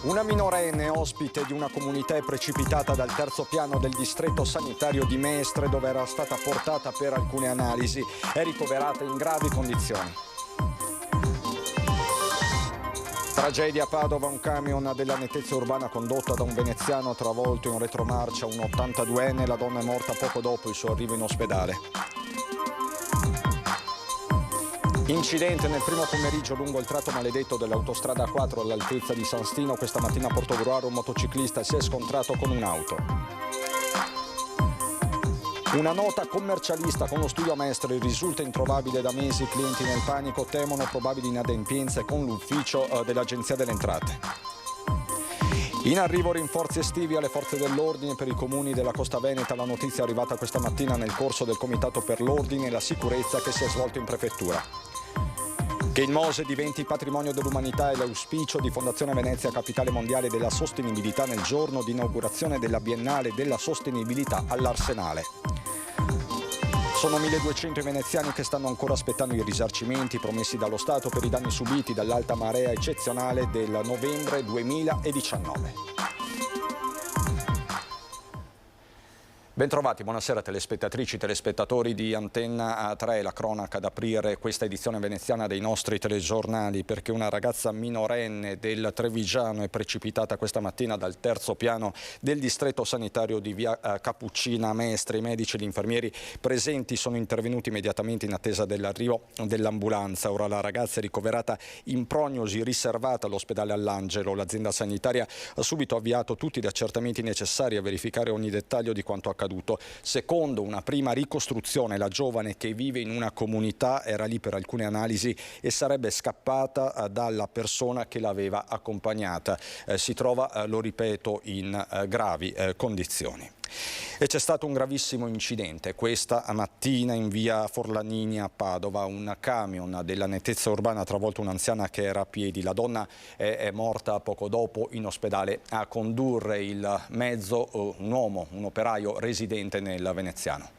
Una minorenne ospite di una comunità è precipitata dal terzo piano del distretto sanitario di Mestre, dove era stata portata per alcune analisi. È ricoverata in gravi condizioni. Tragedia a Padova, un camion della nettezza urbana condotto da un veneziano travolto in retromarcia, un 82enne, la donna è morta poco dopo il suo arrivo in ospedale. Incidente nel primo pomeriggio lungo il tratto maledetto dell'autostrada A4 all'altezza di San Stino. Questa mattina a Portogruaro un motociclista si è scontrato con un'auto. Una nota commercialista con lo studio a Mestre risulta introvabile da mesi. I clienti nel panico temono probabili inadempienze con l'ufficio dell'Agenzia delle Entrate. In arrivo rinforzi estivi alle forze dell'ordine per i comuni della Costa Veneta. La notizia è arrivata questa mattina nel corso del Comitato per l'Ordine e la Sicurezza che si è svolto in prefettura. Che il Mose diventi patrimonio dell'umanità è l'auspicio di Fondazione Venezia Capitale Mondiale della Sostenibilità nel giorno di inaugurazione della Biennale della Sostenibilità all'Arsenale. Sono 1200 i veneziani che stanno ancora aspettando i risarcimenti promessi dallo Stato per i danni subiti dall'alta marea eccezionale del novembre 2019. Bentrovati, buonasera telespettatrici e telespettatori di Antenna 3, la cronaca ad aprire questa edizione veneziana dei nostri telegiornali, perché una ragazza minorenne del Trevigiano è precipitata questa mattina dal terzo piano del distretto sanitario di via Cappuccina a Mestre. I medici e gli infermieri presenti sono intervenuti immediatamente in attesa dell'arrivo dell'ambulanza. Ora la ragazza è ricoverata in prognosi riservata all'ospedale All'Angelo. L'azienda sanitaria ha subito avviato tutti gli accertamenti necessari a verificare ogni dettaglio di quanto accaduto. Secondo una prima ricostruzione, la giovane, che vive in una comunità, era lì per alcune analisi e sarebbe scappata dalla persona che l'aveva accompagnata. Si trova, lo ripeto, in gravi condizioni. E c'è stato un gravissimo incidente questa mattina in via Forlanini a Padova. Un camion della nettezza urbana ha travolto un'anziana che era a piedi. La donna è morta poco dopo in ospedale. A condurre il mezzo un uomo, un operaio residente nel veneziano.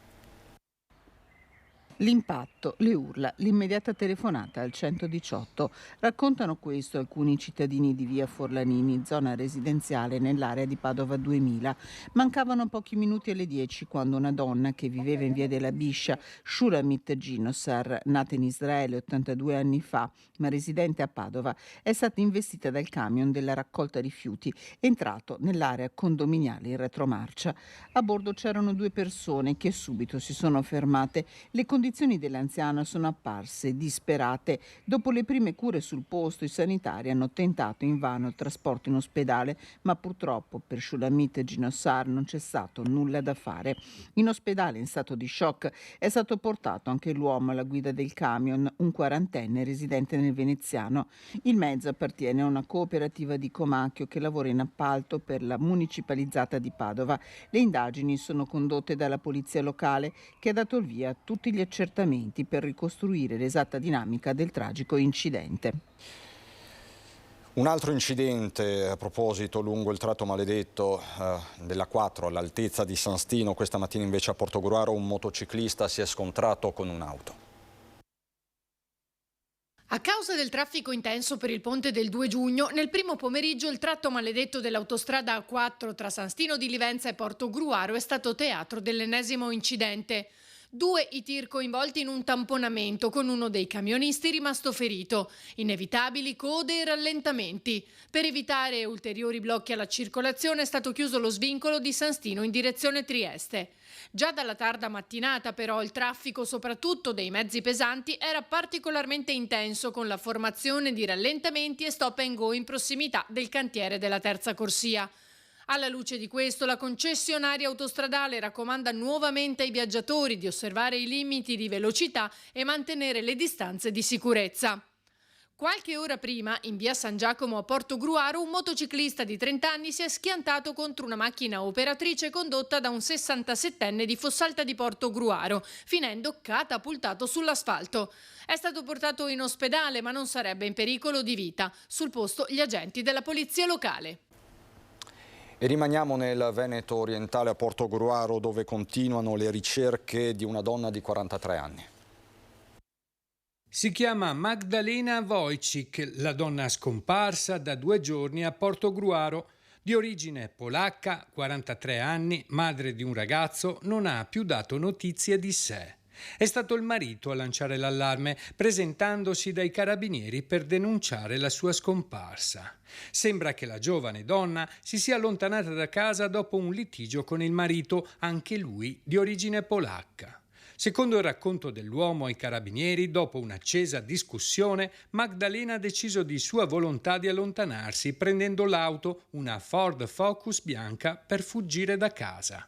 L'impatto, le urla, l'immediata telefonata al 118. Raccontano questo alcuni cittadini di via Forlanini, zona residenziale nell'area di Padova 2000. Mancavano pochi minuti alle 10 quando una donna che viveva in via della Biscia, Shulamit Ginosar, nata in Israele 82 anni fa, ma residente a Padova, è stata investita dal camion della raccolta rifiuti entrato nell'area condominiale in retromarcia. A bordo c'erano 2 persone che subito si sono fermate. Le condizioni dell'anziana sono apparse disperate. Dopo le prime cure sul posto, i sanitari hanno tentato invano il trasporto in ospedale, ma purtroppo per Shulamit Ginosar non c'è stato nulla da fare. In ospedale, in stato di shock, è stato portato anche l'uomo alla guida del camion, un 40enne residente nel veneziano. Il mezzo appartiene a una cooperativa di Comacchio che lavora in appalto per la municipalizzata di Padova. Le indagini sono condotte dalla polizia locale, che ha dato il via a tutti gli accertamenti per ricostruire l'esatta dinamica del tragico incidente. Un altro incidente a proposito lungo il tratto maledetto della 4 all'altezza di San Stino. Questa mattina invece a Portogruaro un motociclista si è scontrato con un'auto. A causa del traffico intenso per il ponte del 2 giugno, nel primo pomeriggio il tratto maledetto dell'autostrada A4 tra San Stino di Livenza e Portogruaro è stato teatro dell'ennesimo incidente. 2 i tir coinvolti in un tamponamento, con uno dei camionisti rimasto ferito. Inevitabili code e rallentamenti. Per evitare ulteriori blocchi alla circolazione è stato chiuso lo svincolo di San Stino in direzione Trieste. Già dalla tarda mattinata però il traffico, soprattutto dei mezzi pesanti, era particolarmente intenso, con la formazione di rallentamenti e stop and go in prossimità del cantiere della terza corsia. Alla luce di questo, la concessionaria autostradale raccomanda nuovamente ai viaggiatori di osservare i limiti di velocità e mantenere le distanze di sicurezza. Qualche ora prima, in via San Giacomo a Portogruaro, un motociclista di 30 anni si è schiantato contro una macchina operatrice condotta da un 67enne di Fossalta di Portogruaro, finendo catapultato sull'asfalto. È stato portato in ospedale, ma non sarebbe in pericolo di vita. Sul posto gli agenti della polizia locale. E rimaniamo nel Veneto orientale a Portogruaro, dove continuano le ricerche di una donna di 43 anni. Si chiama Magdalena Wojcik, la donna scomparsa da 2 giorni a Portogruaro. Di origine polacca, 43 anni, madre di un ragazzo, non ha più dato notizie di sé. È stato il marito a lanciare l'allarme, presentandosi dai carabinieri per denunciare la sua scomparsa. Sembra che la giovane donna si sia allontanata da casa dopo un litigio con il marito, anche lui di origine polacca. Secondo il racconto dell'uomo ai carabinieri, dopo un'accesa discussione, Magdalena ha deciso di sua volontà di allontanarsi, prendendo l'auto, una Ford Focus bianca, per fuggire da casa.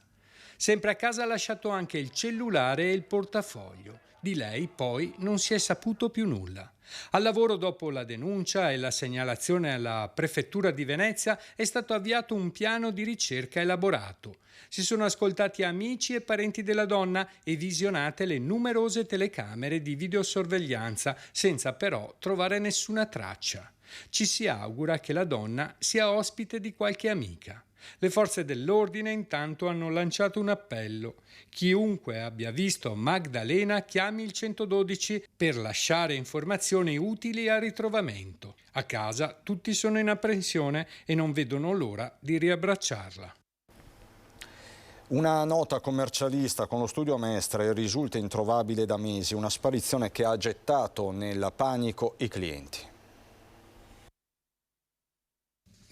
Sempre a casa ha lasciato anche il cellulare e il portafoglio. Di lei poi non si è saputo più nulla. Al lavoro, dopo la denuncia e la segnalazione alla Prefettura di Venezia, è stato avviato un piano di ricerca elaborato. Si sono ascoltati amici e parenti della donna e visionate le numerose telecamere di videosorveglianza, senza però trovare nessuna traccia. Ci si augura che la donna sia ospite di qualche amica. Le forze dell'ordine intanto hanno lanciato un appello. Chiunque abbia visto Magdalena chiami il 112 per lasciare informazioni utili al ritrovamento. A casa tutti sono in apprensione e non vedono l'ora di riabbracciarla. Una nota commercialista con lo studio a Mestre risulta introvabile da mesi, una sparizione che ha gettato nel panico i clienti.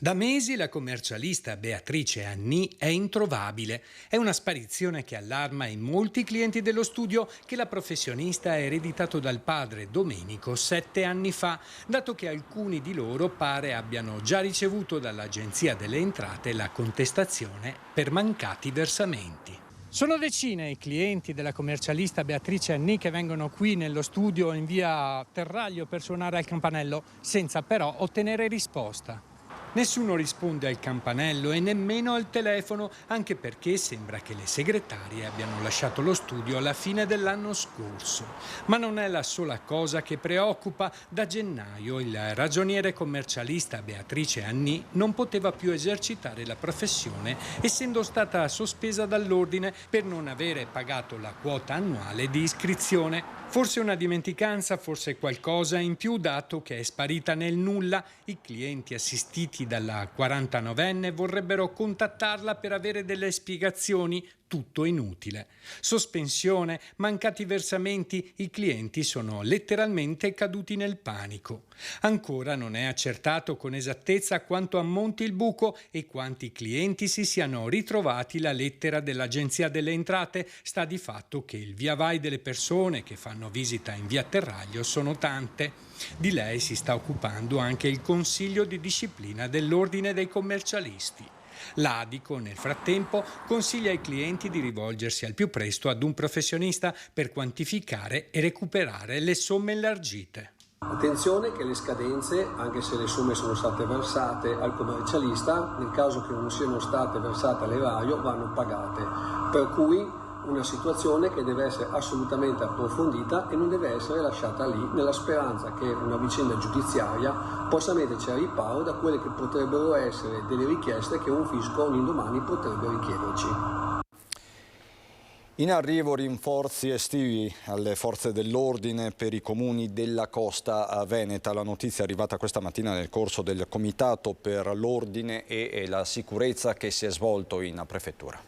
Da mesi la commercialista Beatrice Anni è introvabile. È una sparizione che allarma in molti clienti dello studio che la professionista ha ereditato dal padre Domenico 7 anni fa, dato che alcuni di loro pare abbiano già ricevuto dall'Agenzia delle Entrate la contestazione per mancati versamenti. Sono decine i clienti della commercialista Beatrice Anni che vengono qui nello studio in via Terraglio per suonare al campanello, senza però ottenere risposta. Nessuno risponde al campanello e nemmeno al telefono, anche perché sembra che le segretarie abbiano lasciato lo studio alla fine dell'anno scorso. Ma non è la sola cosa che preoccupa. Da gennaio il ragioniere commercialista Beatrice Anni non poteva più esercitare la professione, essendo stata sospesa dall'ordine per non avere pagato la quota annuale di iscrizione. Forse una dimenticanza, forse qualcosa in più, dato che è sparita nel nulla. I clienti assistiti dalla 49enne vorrebbero contattarla per avere delle spiegazioni, tutto inutile. Sospensione, mancati versamenti, i clienti sono letteralmente caduti nel panico. Ancora non è accertato con esattezza quanto ammonti il buco e quanti clienti si siano ritrovati la lettera dell'Agenzia delle Entrate. Sta di fatto che il via vai delle persone che fanno visita in via Terraglio sono tante. Di lei si sta occupando anche il Consiglio di disciplina dell'Ordine dei commercialisti. L'Adico, nel frattempo, consiglia ai clienti di rivolgersi al più presto ad un professionista per quantificare e recuperare le somme elargite. Attenzione che le scadenze, anche se le somme sono state versate al commercialista, nel caso che non siano state versate all'erario, vanno pagate. Per cui una situazione che deve essere assolutamente approfondita e non deve essere lasciata lì nella speranza che una vicenda giudiziaria possa metterci a riparo da quelle che potrebbero essere delle richieste che un fisco un indomani potrebbe richiederci. In arrivo rinforzi estivi alle forze dell'ordine per i comuni della costa veneta. La notizia è arrivata questa mattina nel corso del Comitato per l'Ordine e la Sicurezza che si è svolto in prefettura.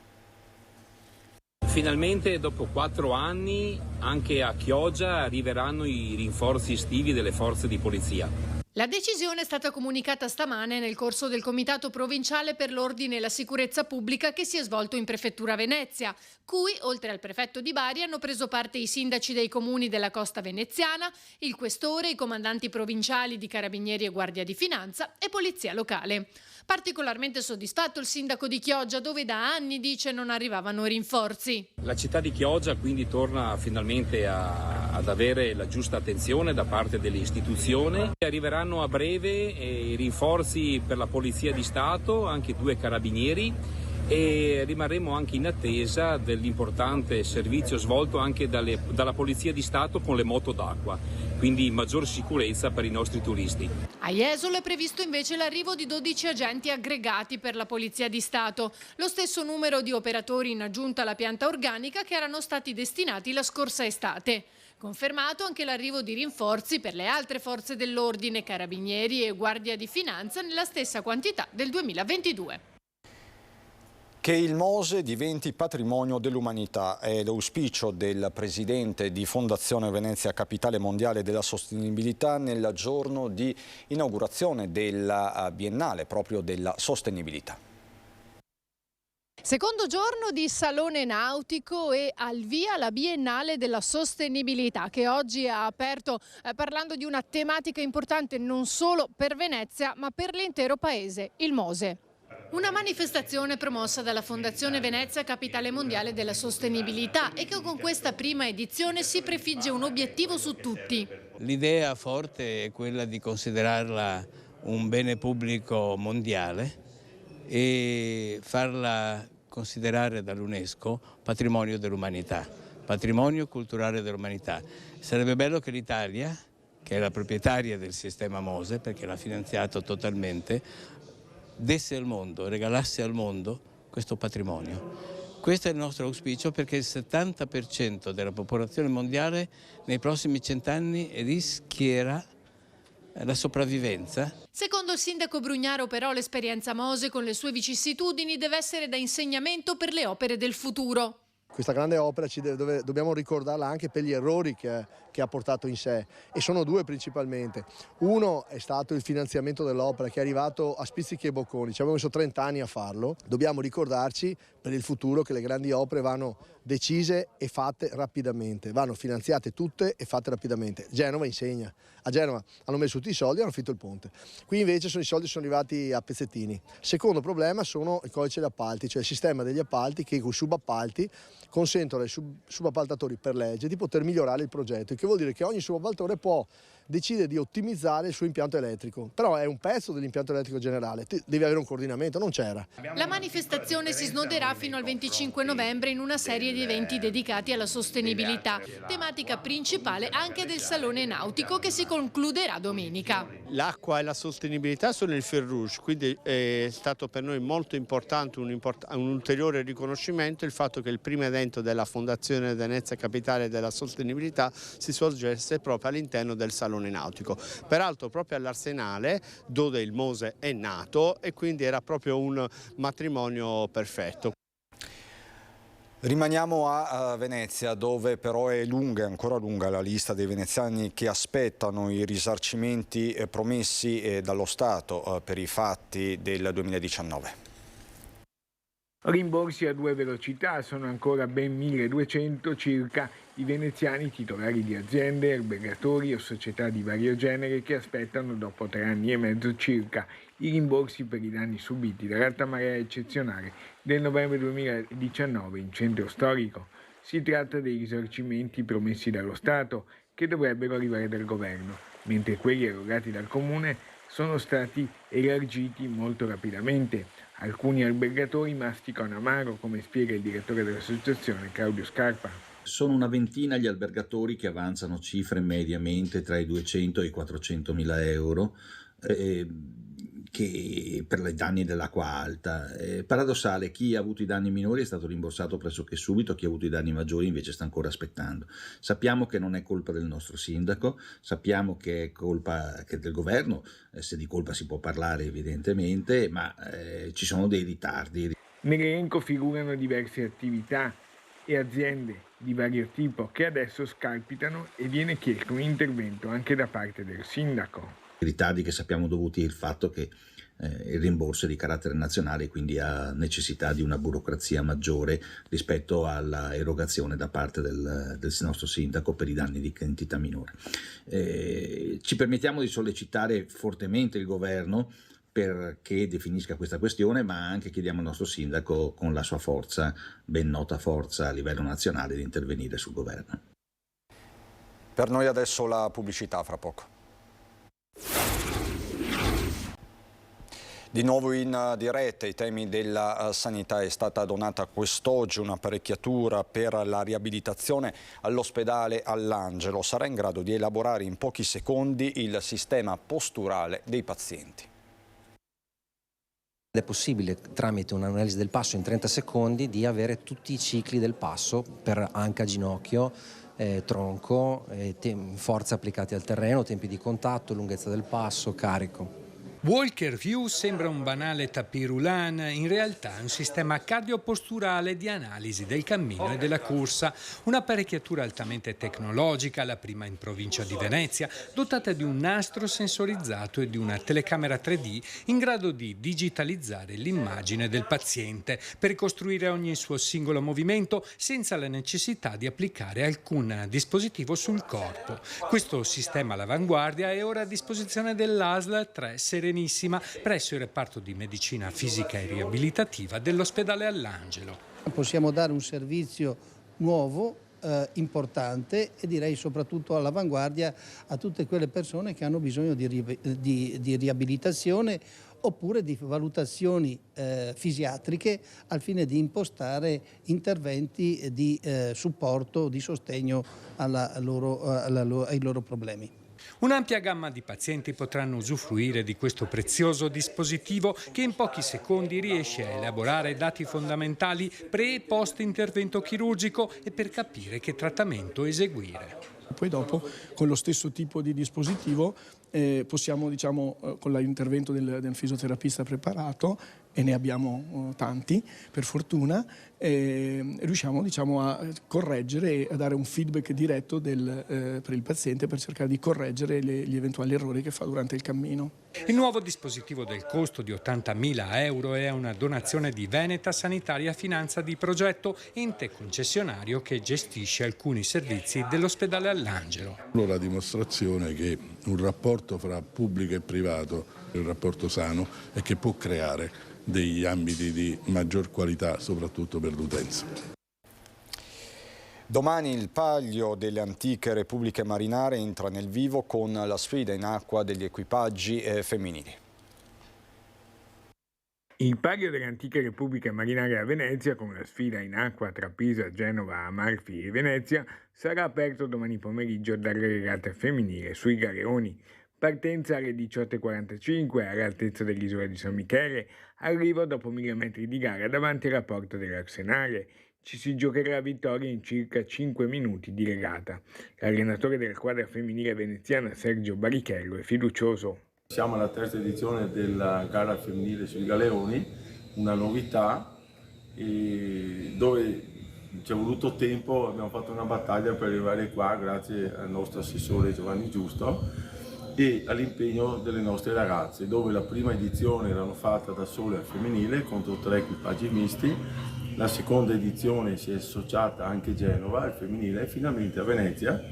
Finalmente dopo 4 anni anche a Chioggia arriveranno i rinforzi estivi delle forze di polizia. La decisione è stata comunicata stamane nel corso del Comitato Provinciale per l'Ordine e la Sicurezza Pubblica che si è svolto in Prefettura Venezia, cui, oltre al prefetto di Bari, hanno preso parte i sindaci dei comuni della costa veneziana, il questore, i comandanti provinciali di Carabinieri e Guardia di Finanza e Polizia Locale. Particolarmente soddisfatto il sindaco di Chioggia, dove da anni dice non arrivavano rinforzi. La città di Chioggia quindi torna finalmente ad avere la giusta attenzione da parte delle istituzioni. Arriveranno a breve i rinforzi per la Polizia di Stato, anche 2 carabinieri e rimarremo anche in attesa dell'importante servizio svolto anche dalla Polizia di Stato con le moto d'acqua, quindi maggior sicurezza per i nostri turisti. A Jesolo è previsto invece l'arrivo di 12 agenti aggregati per la Polizia di Stato, lo stesso numero di operatori in aggiunta alla pianta organica che erano stati destinati la scorsa estate. Confermato anche l'arrivo di rinforzi per le altre forze dell'ordine, Carabinieri e Guardia di Finanza nella stessa quantità del 2022. Che il Mose diventi patrimonio dell'umanità è l'auspicio del presidente di Fondazione Venezia Capitale Mondiale della Sostenibilità nel giorno di inaugurazione della Biennale proprio della sostenibilità. Secondo giorno di Salone Nautico e al via la Biennale della Sostenibilità che oggi ha aperto parlando di una tematica importante non solo per Venezia ma per l'intero paese, il Mose. Una manifestazione promossa dalla Fondazione Venezia Capitale Mondiale della Sostenibilità e che con questa prima edizione si prefigge un obiettivo su tutti. L'idea forte è quella di considerarla un bene pubblico mondiale e farla considerare dall'UNESCO patrimonio dell'umanità, patrimonio culturale dell'umanità. Sarebbe bello che l'Italia, che è la proprietaria del sistema Mose, perché l'ha finanziato totalmente, desse al mondo, regalasse al mondo questo patrimonio. Questo è il nostro auspicio perché il 70% della popolazione mondiale nei prossimi 100 anni rischierà la sopravvivenza. Secondo il sindaco Brugnaro però l'esperienza Mose con le sue vicissitudini deve essere da insegnamento per le opere del futuro. Questa grande opera dobbiamo ricordarla anche per gli errori che ha portato in sé e sono due principalmente. Uno è stato il finanziamento dell'opera che è arrivato a spizzichi e bocconi, ci abbiamo messo 30 anni a farlo. Dobbiamo ricordarci per il futuro che le grandi opere vanno decise e fatte rapidamente, vanno finanziate tutte e fatte rapidamente. Genova insegna, a Genova hanno messo tutti i soldi e hanno finito il ponte, qui invece i soldi sono arrivati a pezzettini. Secondo problema sono il codice degli appalti, cioè il sistema degli appalti che con i subappalti consentono ai subappaltatori per legge di poter migliorare il progetto, il che vuol dire che ogni subappaltatore può decidere di ottimizzare il suo impianto elettrico, però è un pezzo dell'impianto elettrico generale, devi avere un coordinamento, non c'era. La manifestazione si snoderà fino al 25 novembre in una serie di eventi dedicati alla sostenibilità, tematica principale anche del Salone Nautico che si concluderà domenica. L'acqua e la sostenibilità sono il fil rouge, quindi è stato per noi molto importante un ulteriore riconoscimento il fatto che il primo evento della Fondazione Venezia Capitale della Sostenibilità si svolgesse proprio all'interno del Salone Nautico, peraltro proprio all'Arsenale dove il Mose è nato e quindi era proprio un matrimonio perfetto. Rimaniamo a Venezia dove però è lunga, ancora lunga la lista dei veneziani che aspettano i risarcimenti promessi dallo Stato per i fatti del 2019. Rimborsi a due velocità, sono ancora ben 1200 circa i veneziani titolari di aziende, albergatori o società di vario genere che aspettano dopo 3 anni e mezzo circa i rimborsi per i danni subiti dall'alta marea eccezionale del novembre 2019 in centro storico. Si tratta dei risarcimenti promessi dallo Stato che dovrebbero arrivare dal governo, mentre quelli erogati dal comune sono stati elargiti molto rapidamente. Alcuni albergatori masticano amaro, come spiega il direttore dell'associazione Claudio Scarpa. Sono una ventina gli albergatori che avanzano cifre mediamente tra i 200 e i 400 mila euro che per i danni dell'acqua alta. Paradossale, chi ha avuto i danni minori è stato rimborsato pressoché subito, chi ha avuto i danni maggiori invece sta ancora aspettando. Sappiamo che non è colpa del nostro sindaco, sappiamo che è colpa del governo, se di colpa si può parlare evidentemente, ma ci sono dei ritardi. Nell'elenco figurano diverse attività e aziende di vario tipo che adesso scalpitano e viene chiesto un intervento anche da parte del sindaco. Ritardi che sappiamo dovuti al fatto che il rimborso è di carattere nazionale, quindi ha necessità di una burocrazia maggiore rispetto alla erogazione da parte del nostro sindaco per i danni di entità minore. Ci permettiamo di sollecitare fortemente il governo perché definisca questa questione, ma anche chiediamo al nostro sindaco con la sua forza, ben nota forza a livello nazionale, di intervenire sul governo. Per noi adesso la pubblicità, fra poco. Di nuovo in diretta i temi della sanità. È stata donata quest'oggi un'apparecchiatura per la riabilitazione all'ospedale All'Angelo. Sarà in grado di elaborare in pochi secondi il sistema posturale dei pazienti. È possibile tramite un'analisi del passo in 30 secondi di avere tutti i cicli del passo per anca, ginocchio, tronco, forze applicate al terreno, tempi di contatto, lunghezza del passo, carico. Walker View sembra un banale tapis roulant, in realtà è un sistema cardioposturale di analisi del cammino e della corsa, un'apparecchiatura altamente tecnologica, la prima in provincia di Venezia, dotata di un nastro sensorizzato e di una telecamera 3D in grado di digitalizzare l'immagine del paziente per ricostruire ogni suo singolo movimento senza la necessità di applicare alcun dispositivo sul corpo. Questo sistema all'avanguardia è ora a disposizione dell'ASL 3 Serenissima presso il reparto di medicina fisica e riabilitativa dell'ospedale All'Angelo. Possiamo dare un servizio nuovo, importante e direi soprattutto all'avanguardia a tutte quelle persone che hanno bisogno di riabilitazione oppure di valutazioni fisiatriche al fine di impostare interventi di supporto, di sostegno ai loro problemi. Un'ampia gamma di pazienti potranno usufruire di questo prezioso dispositivo che in pochi secondi riesce a elaborare dati fondamentali pre e post intervento chirurgico e per capire che trattamento eseguire. Poi dopo con lo stesso tipo di dispositivo possiamo, con l'intervento del fisioterapista preparato, e ne abbiamo tanti per fortuna, riusciamo a correggere e a dare un feedback diretto per il paziente per cercare di correggere gli eventuali errori che fa durante il cammino. Il nuovo dispositivo del costo di 80.000 euro è una donazione di Veneta Sanitaria Finanza di Progetto, ente concessionario che gestisce alcuni servizi dell'ospedale All'Angelo. La dimostrazione che un rapporto fra pubblico e privato è un rapporto sano e che può creare degli ambiti di maggior qualità soprattutto per l'utenza. Domani il Palio delle antiche repubbliche marinare entra nel vivo con la sfida in acqua degli equipaggi femminili. Il Palio delle antiche repubbliche marinare a Venezia, con la sfida in acqua tra Pisa, Genova, Amalfi e Venezia, sarà aperto domani pomeriggio dalle regate femminili sui galeoni. Partenza alle 18:45 all'altezza dell'isola di San Michele, arrivo dopo 1000 metri di gara davanti alla porta dell'Arsenale. Ci si giocherà la vittoria in circa 5 minuti di regata. L'allenatore della squadra femminile veneziana Sergio Barichello è fiducioso. Siamo alla terza edizione della gara femminile sui galeoni, una novità dove ci è voluto tempo, abbiamo fatto una battaglia per arrivare qua grazie al nostro assessore Giovanni Giusto e all'impegno delle nostre ragazze, dove la prima edizione erano fatta da sole al femminile contro 3 equipaggi misti, la seconda edizione si è associata anche Genova al femminile e finalmente a Venezia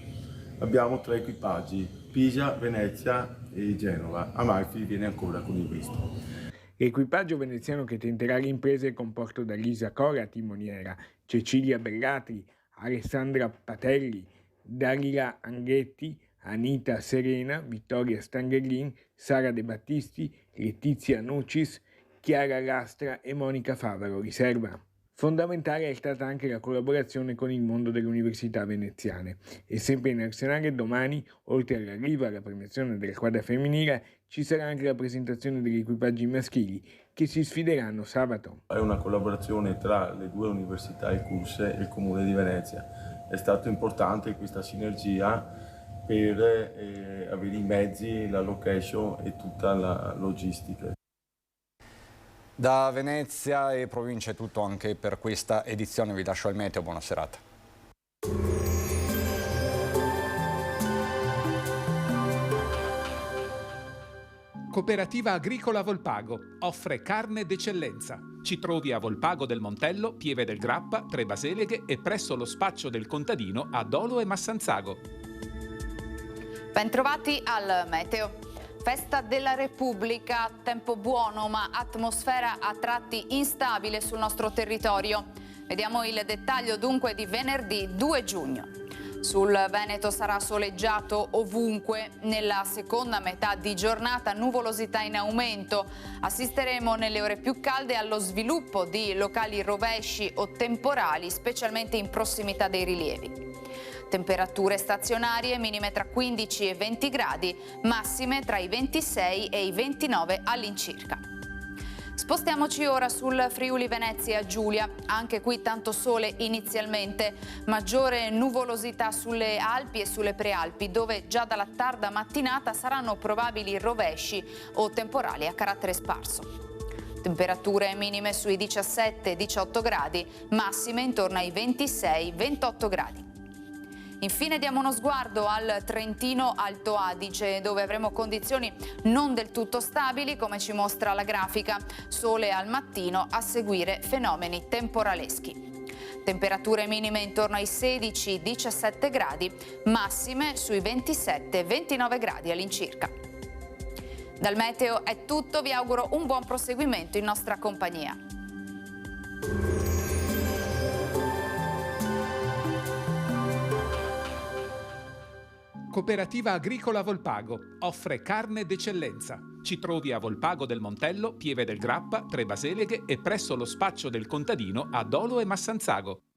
abbiamo 3 equipaggi, Pisa, Venezia e Genova. Amalfi viene ancora con il misto. L'equipaggio veneziano che tenterà l'impresa è composto da Lisa Cora, timoniera, Cecilia Bellatri, Alessandra Patelli, Dalila Anghetti, Anita Serena, Vittoria Stanghellin, Sara De Battisti, Letizia Nucis, Chiara Lastra e Monica Favaro, riserva. Fondamentale è stata anche la collaborazione con il mondo delle università veneziane. E sempre in Arsenale domani, oltre all'arrivo alla premiazione della squadra femminile, ci sarà anche la presentazione degli equipaggi maschili che si sfideranno sabato. È una collaborazione tra le 2 università Ecurse e il Comune di Venezia. È stato importante questa sinergia per avere i mezzi, la location e tutta la logistica. Da Venezia e provincia è tutto anche per questa edizione. Vi lascio al meteo, buona serata. Cooperativa Agricola Volpago offre carne d'eccellenza. Ci trovi a Volpago del Montello, Pieve del Grappa, Tre Baseleghe e presso lo spaccio del contadino a Dolo e Massanzago. Bentrovati al meteo. Festa della Repubblica, tempo buono ma atmosfera a tratti instabile sul nostro territorio. Vediamo il dettaglio dunque di venerdì 2 giugno. Sul Veneto sarà soleggiato ovunque. Nella seconda metà di giornata nuvolosità in aumento. Assisteremo nelle ore più calde allo sviluppo di locali rovesci o temporali, specialmente in prossimità dei rilievi. Temperature stazionarie minime tra 15 e 20 gradi, massime tra i 26 e i 29 all'incirca. Spostiamoci ora sul Friuli Venezia Giulia, anche qui tanto sole inizialmente, maggiore nuvolosità sulle Alpi e sulle Prealpi, dove già dalla tarda mattinata saranno probabili rovesci o temporali a carattere sparso. Temperature minime sui 17-18 gradi, massime intorno ai 26-28 gradi. Infine diamo uno sguardo al Trentino Alto Adige, dove avremo condizioni non del tutto stabili, come ci mostra la grafica. Sole al mattino, a seguire fenomeni temporaleschi. Temperature minime intorno ai 16-17 gradi, massime sui 27-29 gradi all'incirca. Dal meteo è tutto, vi auguro un buon proseguimento in nostra compagnia. Cooperativa Agricola Volpago offre carne d'eccellenza. Ci trovi a Volpago del Montello, Pieve del Grappa, Tre Baseleghe e presso lo spaccio del contadino a Dolo e Massanzago.